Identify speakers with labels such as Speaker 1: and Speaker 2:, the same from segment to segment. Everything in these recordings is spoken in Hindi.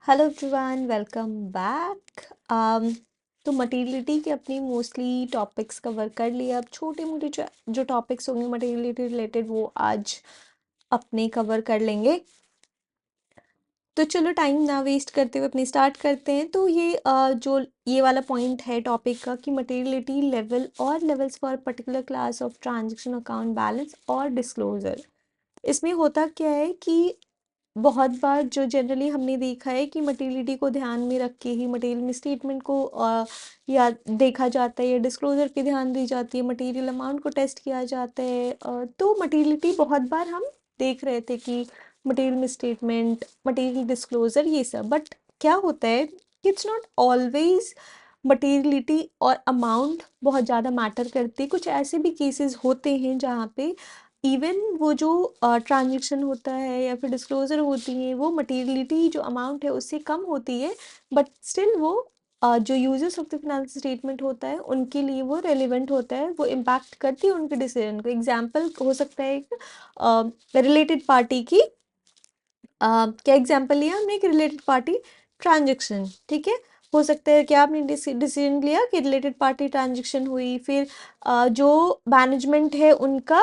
Speaker 1: Hello everyone, welcome back. तो मटेरियलिटी के अपनी मोस्टली टॉपिक्स कवर कर लिए। अब छोटे मोटे जो टॉपिक्स होंगे मटेरियलिटी रिलेटेड वो आज अपने कवर कर लेंगे। तो चलो टाइम ना वेस्ट करते हुए अपनी स्टार्ट करते हैं। तो जो ये वाला पॉइंट है टॉपिक का कि मटेरियलिटी लेवल और levels for particular class of transaction account balance और डिस्क्लोजर। इसमें होता क्या है कि बहुत बार जो जनरली हमने देखा है कि मटेरियलिटी को ध्यान में रख के ही मटेरियल स्टेटमेंट को या देखा जाता है या डिस्क्लोजर पे ध्यान दी जाती है, मटेरियल अमाउंट को टेस्ट किया जाता है। तो मटेरियलिटी बहुत बार हम देख रहे थे कि मटेरियल स्टेटमेंट, मटेरियल डिस्क्लोजर, ये सब। बट क्या होता है कि इट्स नॉट ऑलवेज मटेरियलिटी और अमाउंट बहुत ज़्यादा मैटर करती है। कुछ ऐसे भी केसेस होते हैं जहाँ पे इवन वो जो ट्रांजेक्शन होता है या फिर डिस्क्लोजर होती है वो मटेरियलिटी जो अमाउंट है उससे कम होती है, बट स्टिल वो जो users of the financial statement होता है उनके लिए वो रेलिवेंट होता है, वो इम्पैक्ट करती है उनके डिसीजन को। एग्जाम्पल हो सकता है एक रिलेटेड पार्टी की क्या एग्जाम्पल लिया हमने, एक रिलेटेड पार्टी ट्रांजेक्शन, ठीक है। हो सकता है कि आपने डिसीजन लिया कि रिलेटेड पार्टी ट्रांजेक्शन हुई, फिर जो मैनेजमेंट है उनका,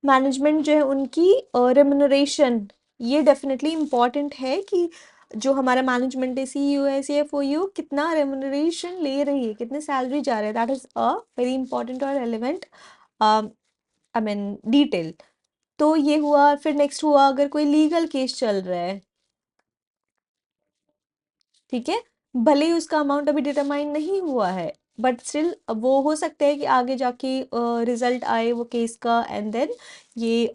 Speaker 1: मैनेजमेंट जो है उनकी रेमुनरेशन, ये डेफिनेटली इम्पॉर्टेंट है कि जो हमारा मैनेजमेंट है, सीईओ है, सीएफओ, कितना रेमुनरेशन ले रही है, कितने सैलरी जा रहे हैं, that is a very important और रेलिवेंट आई मीन डिटेल। तो ये हुआ। फिर नेक्स्ट हुआ अगर कोई लीगल केस चल रहा है, ठीक है, भले ही उसका अमाउंट अभी डिटरमाइन नहीं हुआ है, बट स्टिल वो हो सकता है कि आगे जाके रिजल्ट आए वो केस का, एंड देन ये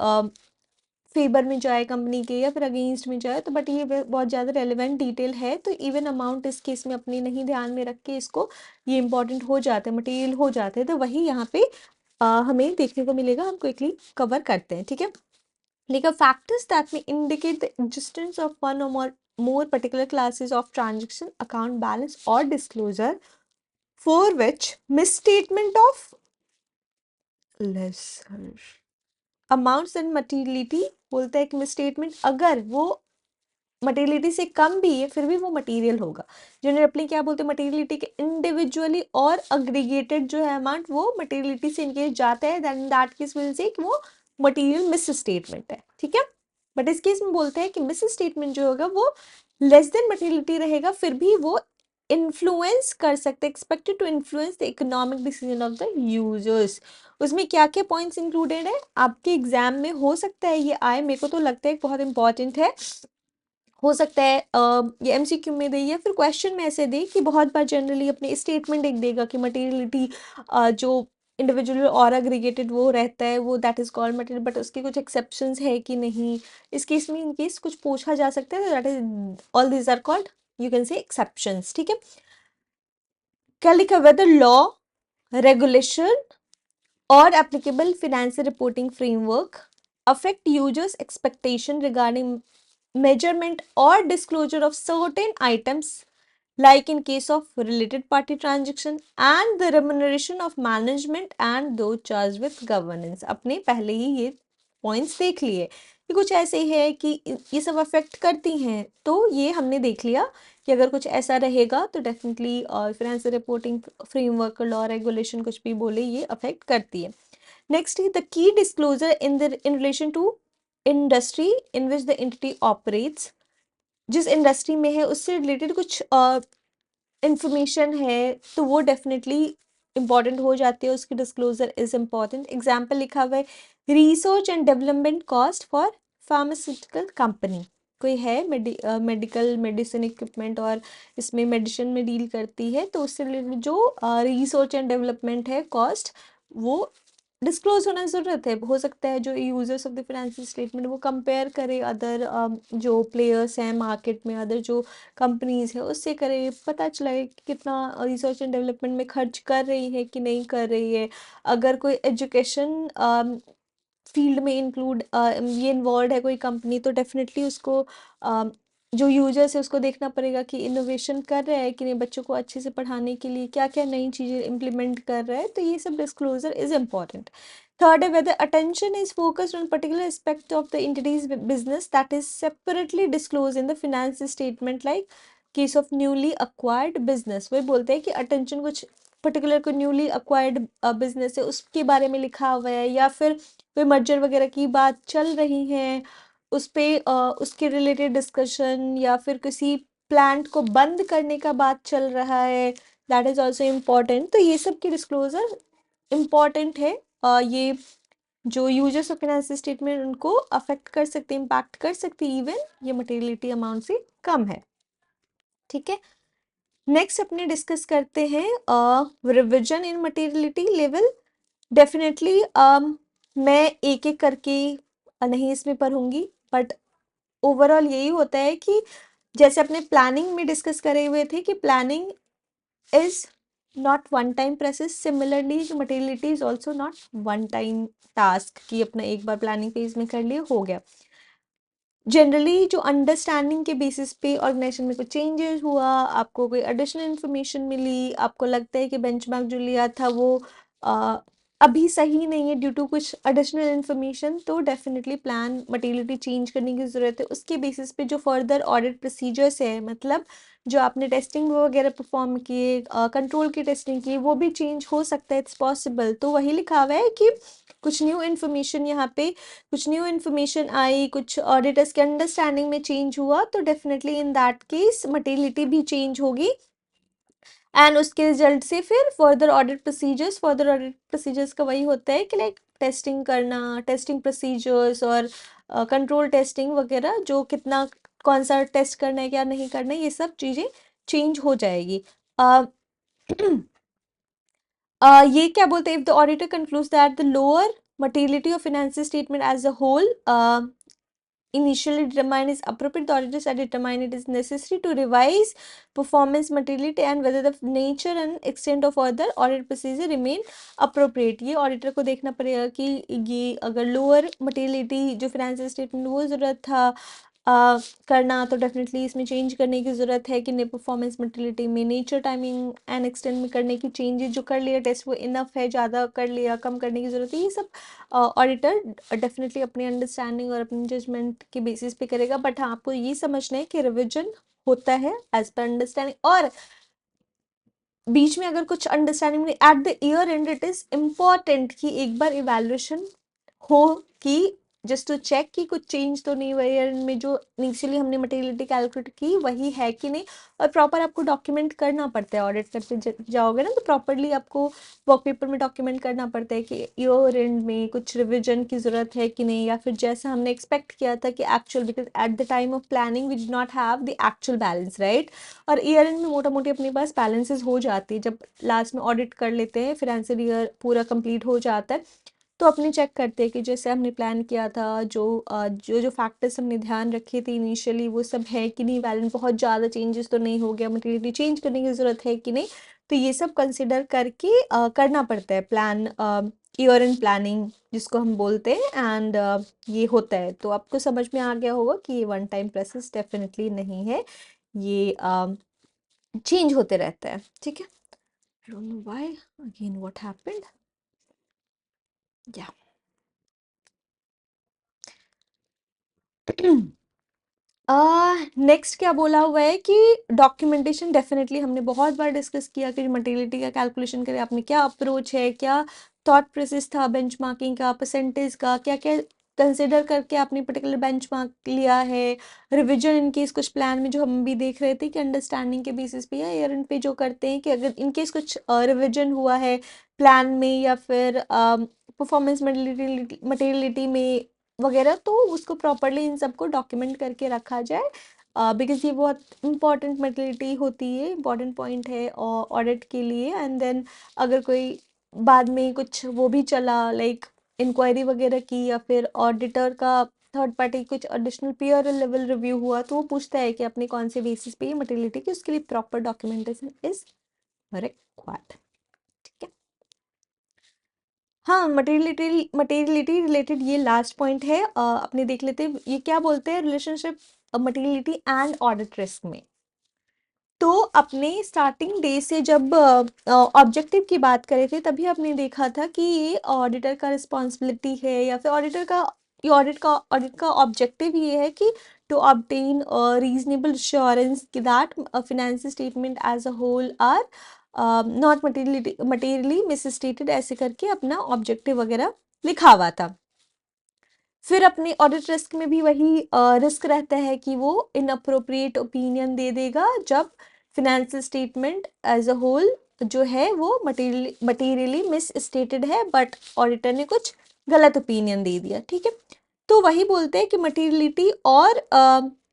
Speaker 1: फेवर में जाए कंपनी के या फिर अगेंस्ट में जाए। तो बट ये बहुत ज़्यादा रेलिवेंट डिटेल है, तो इवन अमाउंट इस केस में अपनी नहीं ध्यान में रख के इसको ये इंपॉर्टेंट हो जाते हैं, मटेरियल हो जाते हैं। तो वही यहाँ पे हमें देखने को मिलेगा, हम क्विकली कवर करते हैं, ठीक है। Like a factors that may indicate the existence of one or more particular classes of transaction, account balance or disclosure for which misstatement of lesser amounts and materiality, बोलता है कि misstatement अगर वो मटेरियलिटी से कम भी है फिर भी वो मटेरियल होगा। जनरली अपनी क्या बोलते हैं, मटेरियलिटी के इंडिविजुअली और अग्रीगेटेड जो है अमाउंट वो मटेरियलिटी से इनकेस जाता है, then that case will say कि वो मटेरियल मिस स्टेटमेंट है, ठीक है। बट इस केस में बोलते हैं कि मिस स्टेटमेंट जो होगा वो लेस देन मटेरियलिटी रहेगा, फिर भी वो इन्फ्लुएंस कर सकते, expected to influence the economic decision of the users. उसमें क्या क्या पॉइंट्स इंक्लूडेड है, आपके एग्जाम में हो सकता है ये आए, मेरे को तो लगता है बहुत इंपॉर्टेंट है। हो सकता है ये एमसीक्यू में दे या फिर क्वेश्चन में ऐसे दे कि बहुत बार जनरली अपने स्टेटमेंट एक देगा कि मटेरियलिटी जो इंडिविजुअल और एग्रीगेटेड वो रहता है वो that is called material, but उसके कुछ एक्सेप्शंस है कि नहीं, इस केस में इन केस कुछ पूछा जा सकता है, that is all these are called, you can say exceptions, ठीक है। क्या लिखा हुआ है, लॉ, रेगुलेशन और applicable financial reporting framework affect users' expectation regarding measurement or disclosure of certain items, like in case of related party transaction and the remuneration of management and those charged with governance। अपने पहले ही ये पॉइंट्स देख लिए कि कुछ ऐसे है कि ये सब अफेक्ट करती हैं, तो ये हमने देख लिया कि अगर कुछ ऐसा रहेगा तो definitely financial reporting framework, law, regulation कुछ भी बोले ये अफेक्ट करती है। नेक्स्ट है the key disclosure in relation to industry in which the entity operates. जिस इंडस्ट्री में है उससे रिलेटेड कुछ इंफॉर्मेशन है तो वो डेफिनेटली इंपॉर्टेंट हो जाती है, उसकी डिस्क्लोजर इज इम्पॉर्टेंट। एग्जाम्पल लिखा हुआ है, research and development cost for pharmaceutical company. कोई है मेडिकल मेडिसिन इक्विपमेंट और इसमें मेडिसिन में डील करती है, तो उससे रिलेटेड जो रिसर्च एंड डेवलपमेंट है कॉस्ट वो डिस्क्लोज होना ज़रूरत है। हो सकता है जो users of the financial statement वो कंपेयर करे अदर जो प्लेयर्स हैं मार्केट में, अदर जो कंपनीज है उससे करे, पता चला है कि कितना रिसर्च एंड डेवलपमेंट में खर्च कर रही है कि नहीं कर रही है। अगर कोई एजुकेशन फील्ड में इंक्लूड ये इन्वॉल्व है कोई कंपनी, तो डेफिनेटली उसको जो यूजर्स है उसको देखना पड़ेगा कि इनोवेशन कर रहा है कि नहीं, बच्चों को अच्छे से पढ़ाने के लिए क्या क्या नई चीज़ें इम्प्लीमेंट कर रहा है, तो ये सब डिस्क्लोजर इज़ इम्पॉर्टेंट। थर्ड है whether attention is focused on particular aspect of the entity's business that is separately disclosed in the finance statement, like case of newly acquired business। वही बोलते हैं कि attention कुछ पर्टिकुलर को न्यूली अक्वायर्ड बिजनेस है उसके बारे में लिखा हुआ है, या फिर कोई मर्जर वगैरह की बात चल रही है उस पे उसके रिलेटेड डिस्कशन, या फिर किसी प्लांट को बंद करने का बात चल रहा है, दैट इज ऑल्सो इम्पॉर्टेंट। तो ये सब की डिस्क्लोजर इम्पॉर्टेंट है। ये जो यूजर्स ऑफ फाइनेंशियल स्टेटमेंट उनको अफेक्ट कर सकते, इम्पैक्ट कर सकते, इवन ये मटेरियलिटी अमाउंट से कम है। ठीक है, नेक्स्ट अपने डिस्कस करते हैं रिविजन इन मटेरियलिटी लेवल। डेफिनेटली मैं एक एक करके नहीं इसमें पढ़ूंगी, बट ओवरऑल यही होता है कि जैसे अपने प्लानिंग में डिस्कस करे हुए थे कि planning is not one time process, similarly materiality is also not one time task कि अपना एक बार प्लानिंग फेज में कर लिए हो गया। जनरली जो अंडरस्टैंडिंग के बेसिस पे ऑर्गेनाइजेशन में कुछ चेंजेस हुआ, आपको कोई एडिशनल इन्फॉर्मेशन मिली, आपको लगता है कि बेंचमार्क जो लिया था वो आ, अभी सही नहीं है ड्यू टू कुछ एडिशनल इन्फॉर्मेशन, तो डेफिनेटली प्लान मटेरियलिटी चेंज करने की ज़रूरत है। उसके बेसिस पे जो फर्दर ऑडिट प्रोसीजर्स है, मतलब जो आपने टेस्टिंग वगैरह परफॉर्म किए, कंट्रोल की टेस्टिंग की, वो भी चेंज हो सकता है, इट्स पॉसिबल। तो वही लिखा हुआ है कि कुछ न्यू इन्फॉर्मेशन यहाँ पे कुछ न्यू इन्फॉर्मेशन आई, कुछ ऑडिटर्स के अंडरस्टैंडिंग में चेंज हुआ, तो definitely in that case materiality भी चेंज होगी। एंड उसके रिजल्ट से फिर फर्दर ऑडिट प्रोसीजर्स का वही होता है कि लाइक टेस्टिंग करना, टेस्टिंग प्रोसीजर्स और कंट्रोल टेस्टिंग वगैरह, जो कितना कौन सा टेस्ट करना है क्या नहीं करना है, ये सब चीज़ें चेंज हो जाएगी। ये क्या बोलते हैं, if the auditor concludes that the lower materiality of financial statement as a whole initially determined is appropriate, the auditors are determined it is necessary to revise performance materiality and whether the nature and extent of further audit procedure remain appropriate। ये ऑडिटर को देखना पड़ेगा कि ये अगर लोअर मटेरियलिटी जो फाइनेंशियल स्टेटमेंट वो ज़रूरत था करना, तो डेफिनेटली इसमें चेंज करने की ज़रूरत है कि नहीं, परफॉर्मेंस मटेरियलिटी में नेचर, टाइमिंग एंड एक्सटेंट में करने की चेंजेस जो कर लिया टेस्ट वो इनफ है, ज़्यादा कर लिया, कम करने की ज़रूरत है, ये सब ऑडिटर डेफिनेटली अपनी अंडरस्टैंडिंग और अपनी जजमेंट के बेसिस पे करेगा। बट हाँ, आपको ये समझना है कि रिविजन होता है एज पर अंडरस्टैंडिंग, और बीच में अगर कुछ अंडरस्टैंडिंग नहीं, at the year and it is important कि एक बार इवैल्यूएशन हो कि जस्ट टू चेक कि कुछ चेंज तो नहीं हुआ ईयर में, जो इनिशियली हमने मटेरियलिटी कैलकुलेट की वही है कि नहीं। और प्रॉपर आपको डॉक्यूमेंट करना पड़ता है, ऑडिट करते जाओगे ना तो प्रॉपरली आपको वर्क पेपर में डॉक्यूमेंट करना पड़ता है कि ईयर एंड में कुछ रिविजन की ज़रूरत है कि नहीं, या फिर जैसा हमने एक्सपेक्ट किया था कि actual, because at the time of planning we did not have the actual balance, right. और ईयर एंड में मोटा मोटी अपने पास बैलेंसेस हो जाती है, जब लास्ट में ऑडिट कर लेते हैं, फाइनेंशियल ईयर पूरा कंप्लीट हो जाता है, तो अपने चेक करते हैं कि जैसे हमने प्लान किया था, जो फैक्टर्स हमने ध्यान रखे थे इनिशियली वो सब है कि नहीं, बैलेंस बहुत ज़्यादा चेंजेस तो नहीं हो गया, मटेरियलिटी चेंज करने की ज़रूरत है कि नहीं। तो ये सब कंसिडर करके करना पड़ता है प्लान, ईयर एंड प्लानिंग जिसको हम बोलते हैं, एंड ये होता है। तो आपको समझ में आ गया होगा कि ये वन टाइम प्रोसेस डेफिनेटली नहीं है, ये चेंज होते रहता है। ठीक है, I don't know why again what happened, yeah। Next क्या बोला हुआ है कि डॉक्यूमेंटेशन, डेफिनेटली हमने बहुत बार डिस्कस किया कि मटेरियलिटी का कैलकुलेशन करें, आपने क्या अप्रोच है, क्या थॉट प्रोसेस था बेंचमार्किंग का, परसेंटेज का, क्या क्या कंसिडर करके आपने पर्टिकुलर बेंचमार्क लिया है। रिवीजन इन केस कुछ प्लान में जो हम भी देख रहे थे कि अंडरस्टैंडिंग के बेसिस पे या ईयर एंड पे जो करते हैं कि अगर इन केस कुछ रिवीजन हुआ है प्लान में या फिर परफॉर्मेंस मटेरियलिटी में वगैरह, तो उसको प्रॉपरली इन सबको डॉक्यूमेंट करके रखा जाए, बिकॉज ये बहुत इंपॉर्टेंट मटेरियलिटी होती है, इंपॉर्टेंट पॉइंट है ऑडिट के लिए। एंड देन अगर कोई बाद में कुछ वो भी चला, लाइक इंक्वायरी वगैरह की, या फिर ऑडिटर का थर्ड पार्टी कुछ एडिशनल पीयर लेवल रिव्यू हुआ, तो वो पूछता है कि अपने कौन से बेसिस पे ये मटेरियलिटी की, उसके लिए प्रॉपर डॉक्यूमेंटेशन इज रिक्वायर्ड। ठीक है, हाँ, मटेरियलिटी रिलेटेड ये लास्ट पॉइंट है, अपने देख लेते हैं ये क्या बोलते हैं, relationship materiality and audit risk में। तो अपने स्टार्टिंग डे से जब ऑब्जेक्टिव की बात करे थे तभी आपने देखा था कि ये ऑडिटर का रिस्पॉन्सिबिलिटी है या फिर ऑडिट का ऑब्जेक्टिव ये है कि टू ऑब्टेन रीजनेबल श्योरेंस कि that financial statement as a whole are not materially misstated, ऐसे करके अपना ऑब्जेक्टिव वगैरह लिखा हुआ था। फिर अपने ऑडिट रिस्क में भी वही रिस्क रहता है कि वो इनअप्रोप्रिएट ओपिनियन दे देगा जब financial statement as a whole जो है वो मटेरियली मिस स्टेटेड है, बट ऑडिटर ने कुछ गलत ओपिनियन दे दिया। ठीक है, तो वही बोलते हैं कि मटेरियलिटी और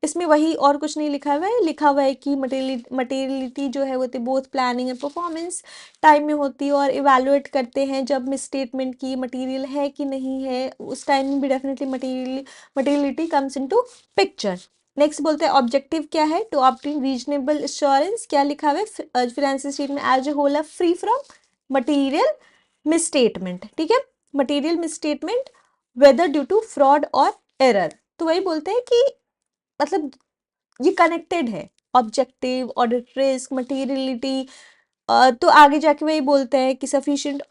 Speaker 1: इसमें वही और कुछ नहीं लिखा हुआ है, लिखा हुआ है कि मटेरियलिटी जो है वो तो both planning and performance time में होती है, और इवेलुएट करते हैं जब मिस स्टेटमेंट की मटेरियल है कि नहीं है, उस टाइम में भी definitely materiality comes into picture. Next बोलते हैं ऑब्जेक्टिव क्या है, टू ऑब्टेन रीजनेबल एश्योरेंस, क्या लिखा हुआ है, financial statement as a whole are free from material misstatement. ठीक है, material misstatement whether due to fraud or error. तो वही बोलते हैं कि मतलब ये कनेक्टेड है, ऑब्जेक्टिव, ऑडिट रिस्क, मटेरियलिटी। तो आगे जाके वही बोलते हैं कि सफिशिएंट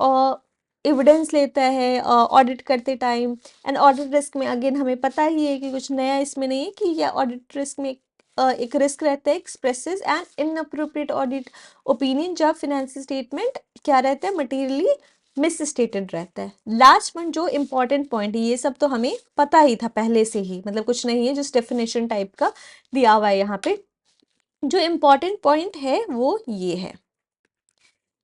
Speaker 1: एविडेंस लेता है ऑडिट करते टाइम। एंड ऑडिट रिस्क में अगेन हमें पता ही है कि कुछ नया इसमें नहीं है कि यह ऑडिट रिस्क में एक रिस्क रहता है, expresses and inappropriate audit opinion जब फाइनेंशियल स्टेटमेंट क्या रहता है, मटेरियली मिस स्टेटेड रहता है। लास्ट वन जो इम्पोर्टेंट पॉइंट है, ये सब तो हमें पता ही था पहले से ही, मतलब कुछ नहीं है, जस्ट डेफिनेशन टाइप का दिया हुआ है यहाँ पे। जो इम्पोर्टेंट पॉइंट है वो ये है,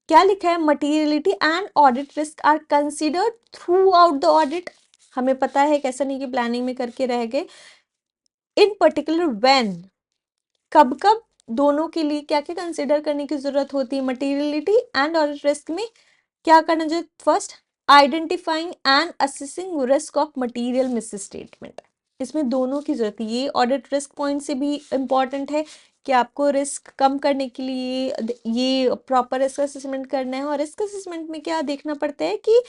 Speaker 1: क्या लिखा है, materiality and audit risk are considered throughout the audit. हमें पता है कैसा नहीं कि प्लानिंग में करके रह गए। इन पर्टिकुलर व्हेन, कब कब, दोनों के लिए क्या क्या कंसिडर करने की जरूरत होती है, मटीरियलिटी एंड ऑडिट रिस्क में क्या करना चाहिए, first identifying and assessing risk of material miss statement. इसमें दोनों की जरूरत है, ये ऑडिट रिस्क पॉइंट से भी इम्पॉर्टेंट है कि आपको रिस्क कम करने के लिए ये प्रॉपर रिस्क असेसमेंट करना है। और रिस्क असेसमेंट में क्या देखना पड़ता है कि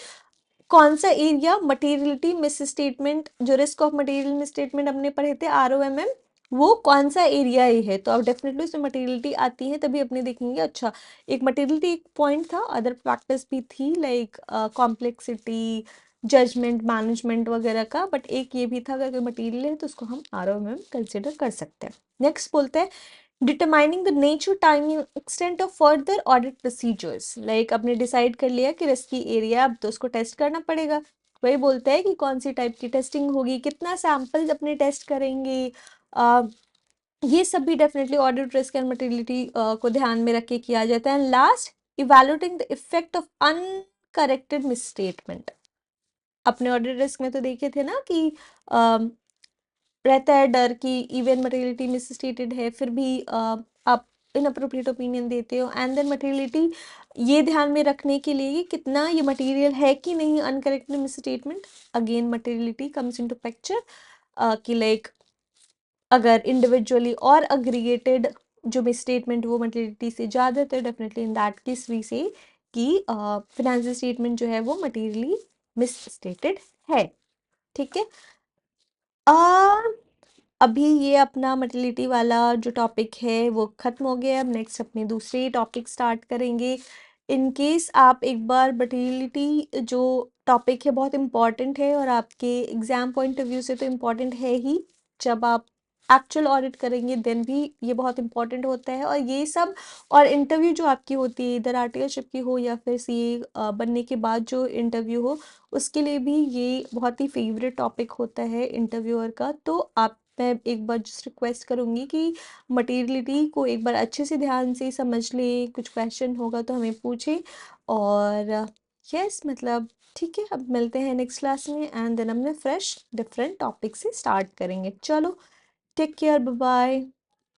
Speaker 1: कौन सा एरिया मटेरियलिटी मिस स्टेटमेंट, जो risk of material miss statement हमने पढ़े थे ROMM, वो कौन सा एरिया ही है। तो अब डेफिनेटली उसमें मटेरियलिटी आती है, तभी अपने देखेंगे। अच्छा, एक मटेरियलिटी एक पॉइंट था, अदर फैक्टर्स भी थी लाइक कॉम्प्लेक्सिटी, जजमेंट, मैनेजमेंट वगैरह का, बट एक ये भी था अगर कोई मटेरियल है तो उसको हम ROMM कंसिडर कर सकते हैं। नेक्स्ट बोलते हैं determining the nature, timing, extent of further audit procedures. Like आपने डिसाइड कर लिया कि रिस्की एरिया, अब तो उसको टेस्ट करना पड़ेगा। वही बोलते हैं कि कौन सी टाइप की टेस्टिंग होगी, कितना सैंपल्स अपने टेस्ट करेंगे, ये सब भी definitely audit risk and materiality को ध्यान में रख के किया जाता है। Last, evaluating the effect of uncorrected misstatement. अपने ऑडिट रिस्क में तो देखे थे ना कि रहता है डर कि इवन मटेरियलिटी मिसस्टेटेड है फिर भी आप इनअप्रोप्रिएट ओपिनियन देते हो। एंड देन मटेरियलिटी ये ध्यान में रखने के लिए कि कितना ये मटेरियल है कि नहीं uncorrected misstatement, again materiality comes into picture कि लाइक अगर इंडिविजुअली और अग्रीगेटेड जो मिसस्टेटमेंट वो मटेरियलिटी से ज़्यादा, तो definitely in that case we say कि फाइनेंशियल स्टेटमेंट जो है वो मटेरियली मिसस्टेटेड है। ठीक है, अभी ये अपना मटेरियलिटी वाला जो टॉपिक है वो ख़त्म हो गया। अब नेक्स्ट अपने दूसरे टॉपिक स्टार्ट करेंगे। इन केस आप एक बार मटेरियलिटी जो टॉपिक है बहुत इम्पॉर्टेंट है और आपके एग्ज़ाम पॉइंट ऑफ व्यू से तो इम्पॉर्टेंट है ही, जब आप एक्चुअल ऑडिट करेंगे देन भी ये बहुत इंपॉर्टेंट होता है। और ये सब, और इंटरव्यू जो आपकी होती है इधर आर्टिकलशिप की हो या फिर CA बनने के बाद जो इंटरव्यू हो, उसके लिए भी ये बहुत ही फेवरेट टॉपिक होता है इंटरव्यूअर का। तो आप, मैं एक बार जस्ट रिक्वेस्ट करूँगी कि मटेरियलिटी को एक बार अच्छे से ध्यान से समझ लें, कुछ क्वेश्चन होगा तो हमें पूछें। और यस मतलब ठीक है, अब मिलते हैं नेक्स्ट क्लास में एंड देन हमने फ्रेश डिफरेंट टॉपिक से स्टार्ट करेंगे। चलो, टेक केयर, बाय बाय।